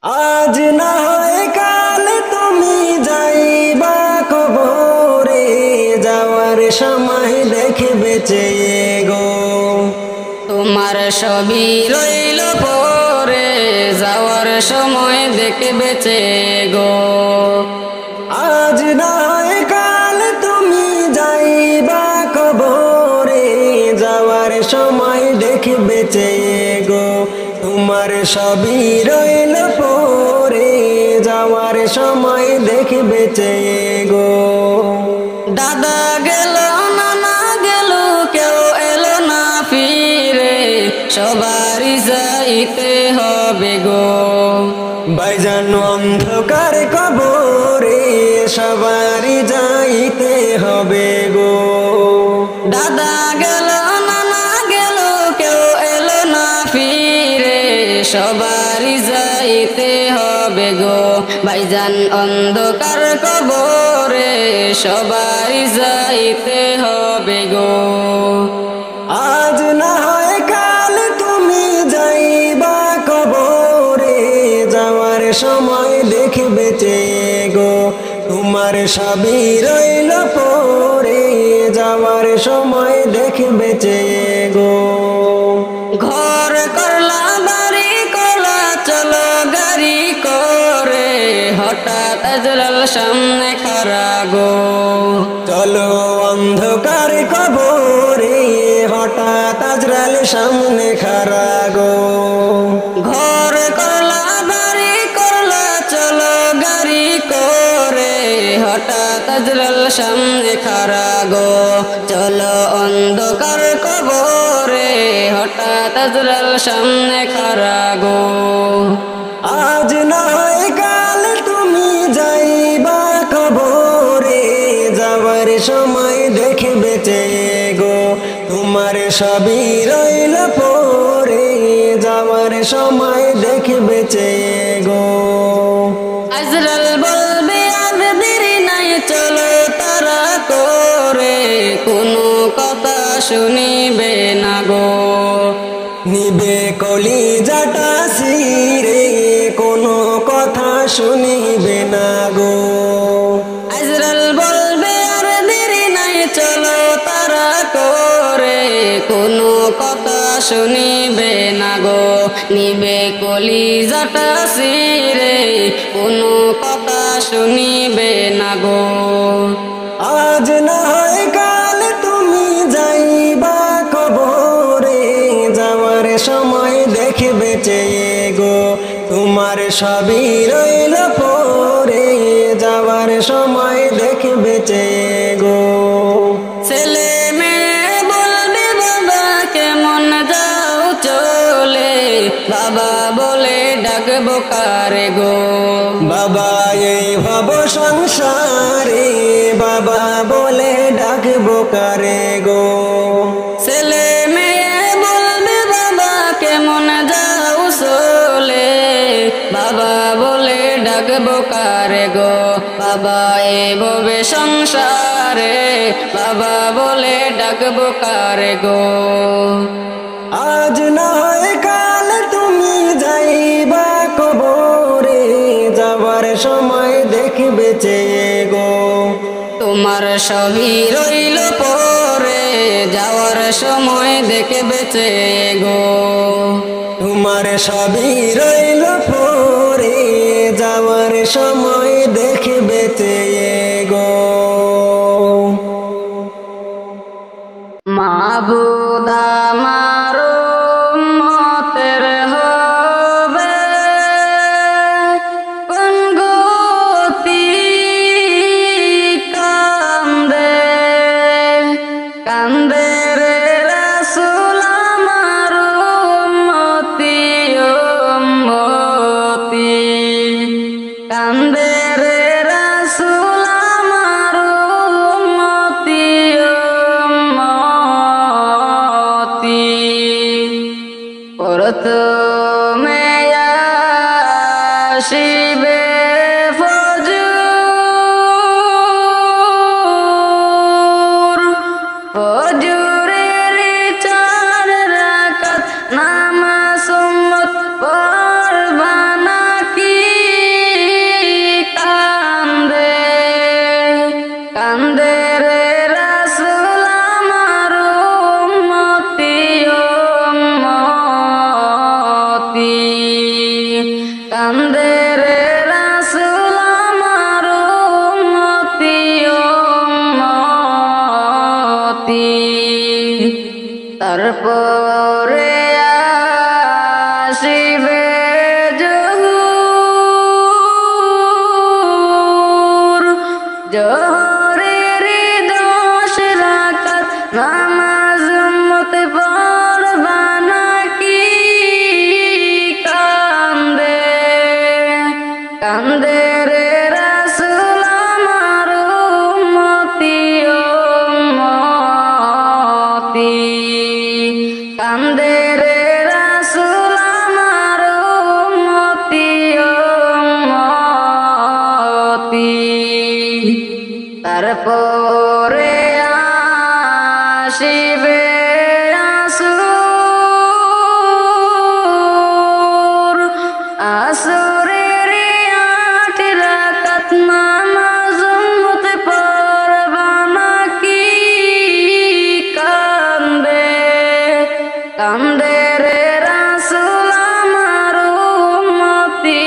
আজ না হয় কাল তুমি যাইবা কবরে, যাওয়ার সময় দেখবে চেয়ে গো। তোমার সবই রইল পরে, যাওয়ার সময় দেখবে চেয়ে গো। আজ না হয় কাল তুমি যাইবা কবরে, যাওয়ার সময় দেখবে চেয়ে গো। তোমার সবই রইল পরে, যাওয়ার সময় দেখবে চেয়ে গো। দাদা গেল নানা গেল, কেউ এলো না ফিরে, সবারই যাইতে হবে গো। ভাইজান অন্ধকার কবরে, সবারই যাইতে হবে গো। দাদা গেল নানা গেল, কেউ এলো না ফিরে, সবারই যাইতে হবে গো। ভাইজান অন্ধকার কবরে, সবারই যাইতে হবে গো। আজ না হয় কাল তুমি যাইবা কবরে, যাওয়ার সময় দেখবে চেয়ে গো। তোমার সবই রইল পরে, যাওয়ার সময় দেখবে চেয়ে গো। ঘর করলা বাড়ি করলা, চলো গাড়ি করে, হঠাৎ আজরাল সামনে খাড়া গো। চলো অন্ধকার কবরে, হঠাৎ আজরাল সামনে খাড়া গো। ঘর করলা বাড়ি করলা, চলো গাড়ি করে, হঠাৎ আজরাল সামনে খাড়া গো। চলো অন্ধকার কবরে, হঠাৎ আজরাল সামনে খাড়া গো। আজ না হয় কাল তুমি যাইবা কবরে, যাওয়ার সময় দেখবে চেয়ে গো। তোমার সবই রইল পরে, যাওয়ার সময় দেখবে চেয়ে গো। আজরাল বলবে আর দেরি নাই, চলো তারা করে, কোনো কথা শুনিবে না গো। নিবে কলিজাটা ছিঁড়ে, কোনো কথা শুনিবে না গো। আজরাল বলবে আর দেরি নাই, চলো তারা করে, কোনো কথা শুনিবে না গো। নিবে কলিজাটা ছিঁড়ে, কোনো কথা শুনিবে না গো। আজ না হয় কাল তুমি যাইবা কবরে, যাওয়ার সময় দেখবে চেয়ে গো। তোমার সবই রইল পরে, যাওয়ার সময় দেখবে চেয়ে গো। ছেলে মেয়ে বলবে বাবা কেমন যাও চলে, বাবা বলে ডাকবো কারে গো। বাবা এই ভব সংসারে, বাবা বলে ডাকবো কারে গো। ছেলে মেয়ে বলবে বাবা কেমন যাও চলে, বাবা বলে ডাকবো কারে গো। বাবা এ ভবে সংসারে, বাবা বলে ডাকবো কারে গো। আজ না হয় কাল তুমি যাইবা কবরে, যাবার সময় দেখবে চেয়ে গো। তোমার সবই রইল পরে, যাওয়ার সময় দেখবে চেয়ে গো। তোমার সবই রইল পরে, যাওয়ার সময় দেখবে চেয়ে গো। মাবুদ আমার উম্মতের হবে কোন গতি, কান্দে কান্দে রে রাসূল আমার উম্মতি উম্মতি, কান্দে রে রাসূল আমার উম্মতি উম্মতি। প্রথমে আসিবে ফজর, ফজরের 4 রাকাত নামাজ উম্মত পড়বা নাকি? কান্দে রে রাসূল আমার উম্মতি উম্মতি তারপরে আসিবে জোহরের 10 রাকাত নামাজ উম্মতে পড়বা নাকি কান্দে কান্দে রে রাসূল আমার উম্মতি উম্মতি কান্দে রে রাসূল আমার উম্মতি উম্মতি তারপরে আসিবে আসুর আসুরের 8 রাকাত নামাজ উম্মতে পড়বা নাকি কান্দে কান্দে রে রাসূল আমার উম্মতি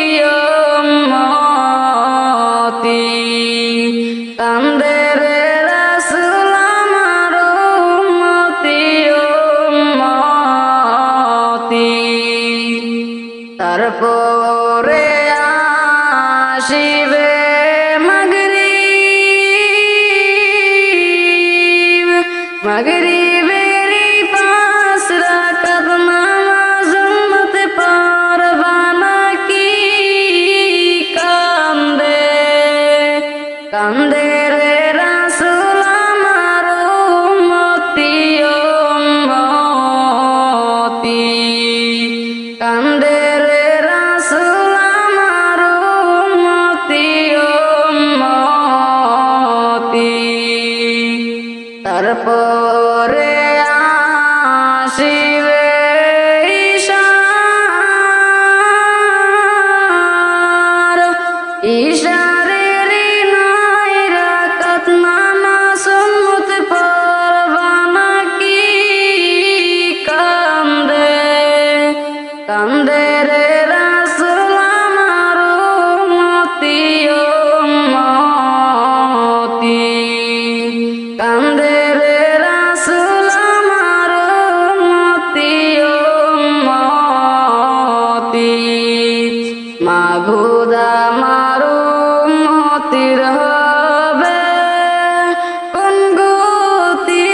উম্মতি কান্দে রে রাসূল আমার উম্মতি উম্মতি তারপরে আসিবে মাগরিব মাগরিবের 5 রাকাত নামাজ উম্মতে পড়বা নাকি কান্দে কান্দে রে রাসূল আমার উম্মতি উম্মতি কান্দে রে রাসূল আমার উম্মতি উম্মতি তারপরে আসিবে ইশারের 9 রাকাত নামাজ উম্মতে পড়বা নাকি কান্দে কান্দে রে রাসূল আমার উম্মতি উম্মতি কান্দে রে রাসূল আমার উম্মতি উম্মতি মাবুদ আমার উম্মতির হবে কোন গতি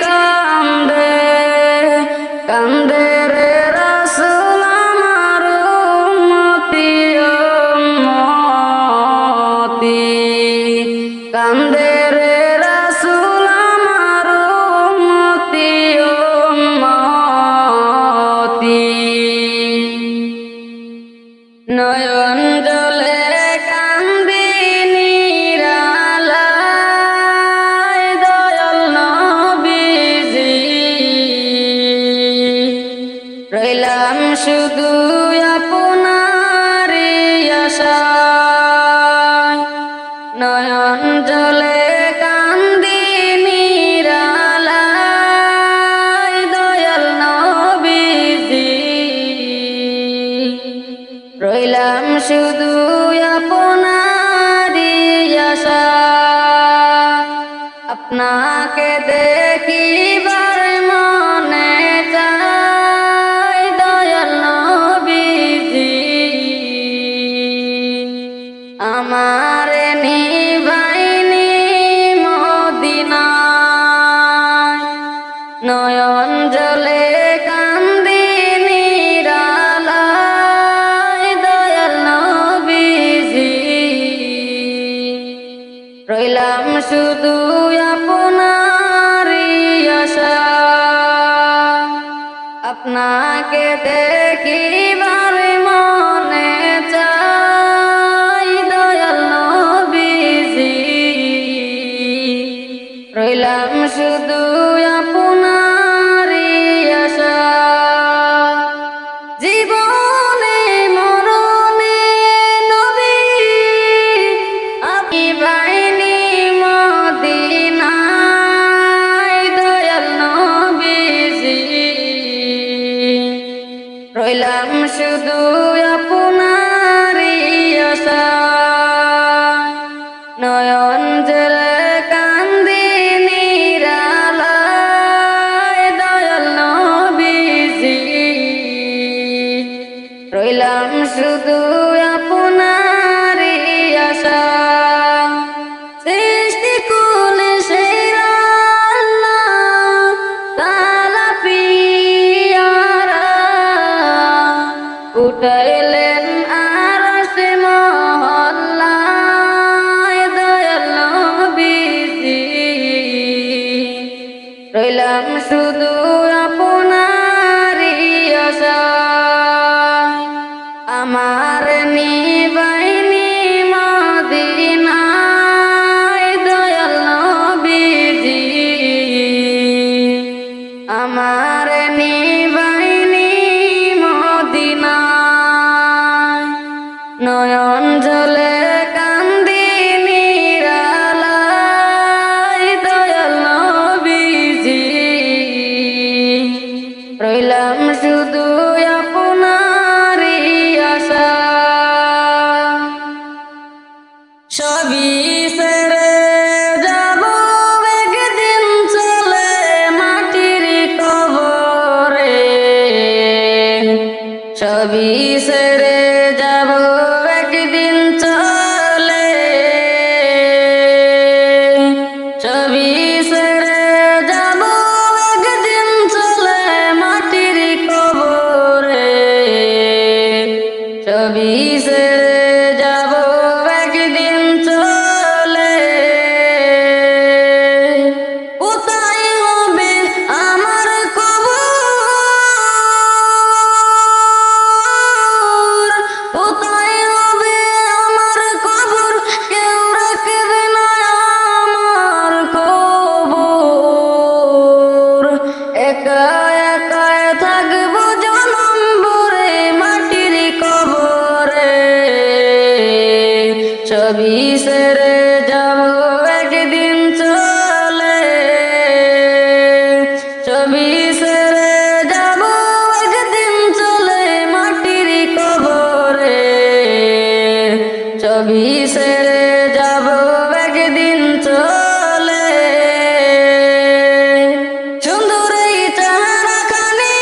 কান্দে কান্দে রে রাসূল আমার উম্মতি উম্মতি কান্দে রে রাসূল আমার উম্মতি উম্মতি নয়ন জলে কান্দি নিরালায় দয়াল নবীজি রইলাম শুধু আপনারই আশায় নয়ন জলে কান্দি নিরালায় দয়াল নবীজি রইলাম শুধু আপনারই আশায় আপনাকে দেখিবার মনে চায় দয়াল নবীজি আমার নিভাইনি মদিনায় নয়ন জলে কান্দি নিরালায় দয়াল নবীজি রইলাম শুধু আপনারই আশায় আপনাকে দেখিবার মনে চাই দয়াল নবীজি রইলাম শুধু আপনারই আশায় জীবনে মরণে নবী আপনি বাইনি মদিনায় দয়াল নবীজি রইলাম শুধু আপনারই আশা সৃষ্টি কুলে সেরা আল্লাহ তাআলা পিয়ারা উঠাইলেন আরশে মহল্লায় দয়াল নবীজি রইলাম শুধু আপনারই আশায় আমার নিবাইনি মদিনায় দয়াল নবীজি আমার নিবাইনি মদিনায় নয়ন জলে কান্দি নিরালায় দয়াল নবীজি রইলাম শুধু আপনারই আশা সবই ছেড়ে যাব একদিন চলে মাটির কবরে সবই ছেড়ে যাব একদিন চলে সবই ছেড়ে যাব একদিন চলে মাটির কবরে সবই ছেড়ে যাব একদিন চলে কোথায় হবে আমার কবর কোথায় হবে আমার কবর কেউ রাখবে না আমার কবর একা একা থাকবো জনম ভরে মাটির কবরে সবই ছেড়ে যাব একদিন চলে সবই ছেড়ে যাব একদিন চলে মাটির কবরে সবই ছেড়ে যাব একদিন চলে সুন্দর এই চেহারা খানি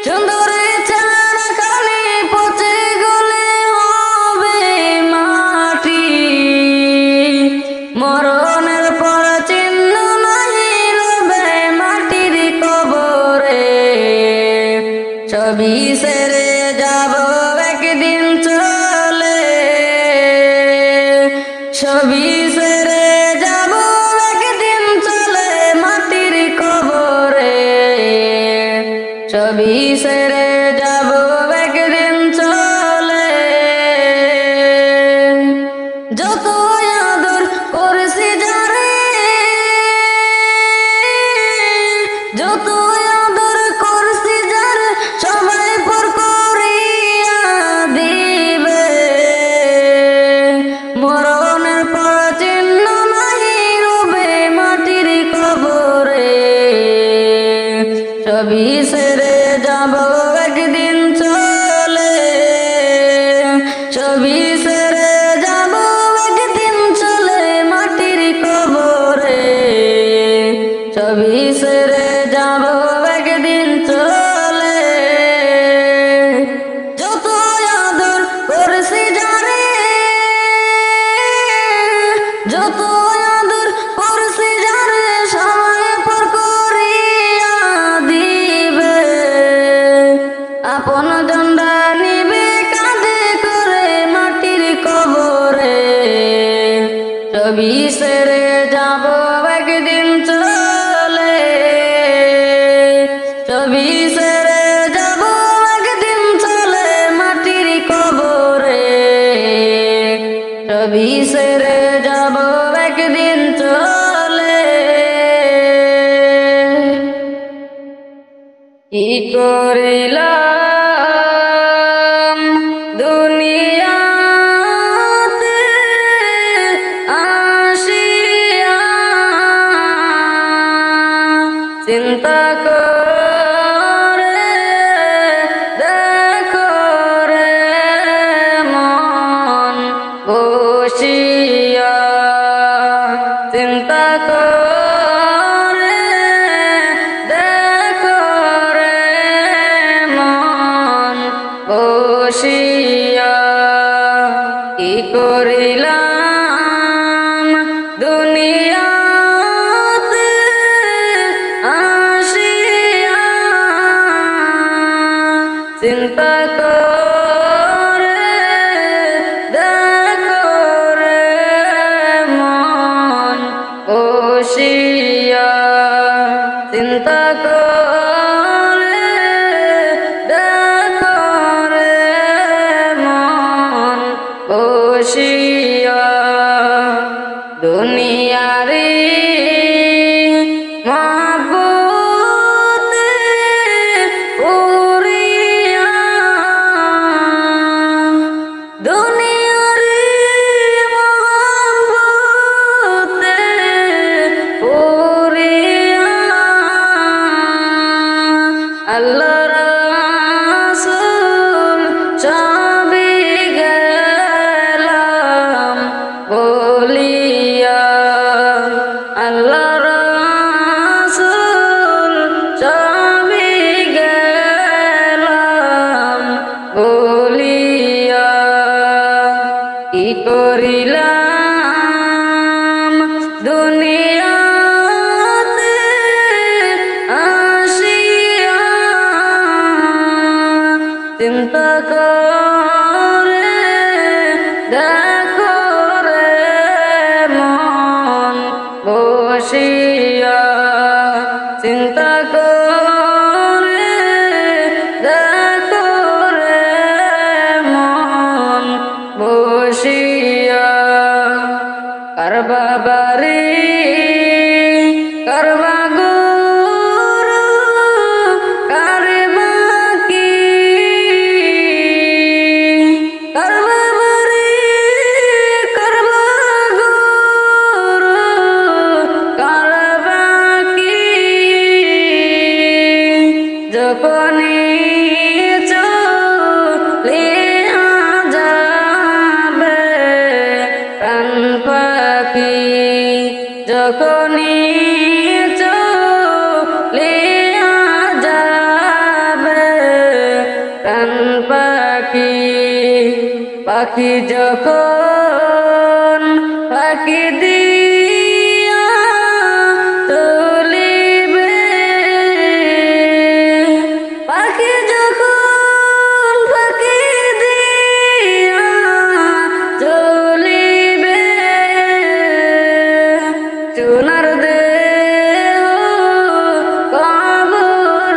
সুন্দর এই চেহারা খানি পচে গলে হবে মাটি মরণের পর চিহ্ন নাই রবে মাটির কবরে সবই ছেড়ে যাব একদিন চলে সবই ছেড়ে যাব একদিন চলে মাটির কবরে সবই ছেড়ে যাব একদিন চলে যত আদর করেছি যারে যত আদর করছি যারে সবাই পর করিয়া দিবে মরণের পর চিহ্ন নাই রবে মাটির কবরে সবই ছেড়ে যাব একদিন চলে সবই ছেড়ে যাব একদিন চলে মাটির কবরে সবই ছেড়ে যাব একদিন চলে যত আদর করেছি যারে যত আদর করছি যারে সবাই পর করিয়া দিবে আপন জন্ডা নিবে কাঁধে করে মাটির কবরে সবই ছেড়ে যাব একদিন চলে সবই ছেড়ে যাব একদিন চলে মাটির কবরে সবই ছেড়ে যাব একদিন চলে কি করিলাম দুনিয়াতে আসিয়া চিন্তা করে দেখো রে মন বসিয়া চিন্তা করে দেখো রে মন করিলাম দুনিয়াতে আসিয়া চিন্তা করে দেখো রে মন বসিয়া চিন্তা করে দেখো রে মন বসিয়া দুনিয়ারি মহব্বতে উড়িয়া দুনিয়ারি মহব্বতে উড়িয়া আল্লাহ রাসূল সবই গেলাম বলিয়া আল্লাহ রাসূল সবই গেলাম বলিয়া কি করিলাম দুনিয়াতে আসিয়া চিন্তা করে দেখো রে মন বসিয়া চিন্তা করে দেখো রে মন বসিয়া কারবা বাড়ি কারবা গুরু কারবা কি কারবা বাড়ি কারবা গুরু কারবা কি যখনই চলিয়া যাবে প্রাণ পাখি যখনই চলিয়া যাবে প্রাণ পাখি পাখি যখন পাখি দিয়া তুলিবে পাখি যখন পাখি দিয়া চলিবে চুনার দেহ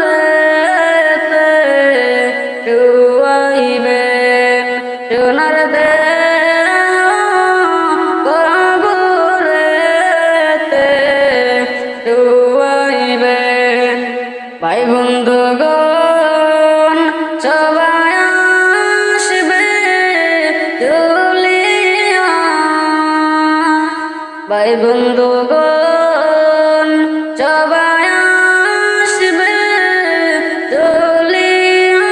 কবরেতে শুয়াইবেন চুনার দেহ কবরেতে শুয়াইবেন ভাই বন্ধুগণ সবাই আসবে চলিয়া ভাই বন্ধুগণ সবাই আসবে চলিয়া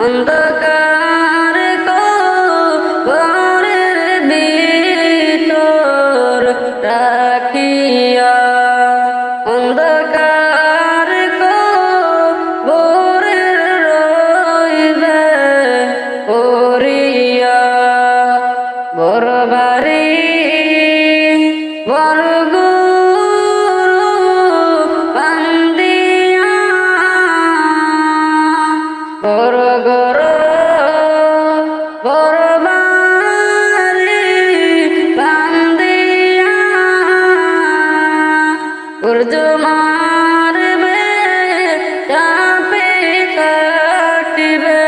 অন্ধকার কবরের ভিতর রাখিয়া অন্ধকার কবরের রইবে পড়িয়া বড় বাড়ি বড় গুরু বান্দিয়া বড় গর বড় বাড়ি বান্দিয়া সূর্য মারবে চাপে কাটিবে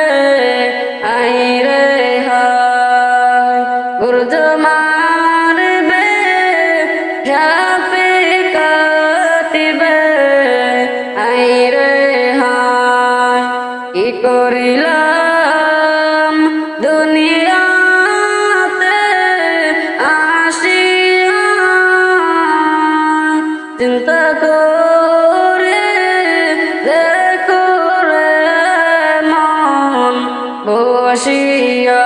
আইরে হায় সূর্য মারবে চাপে কাটিবে আইরে হায় কি করিলাম দুনিয়াতে আসিয়া চিন্তা করে দেখো রে মন বসিয়া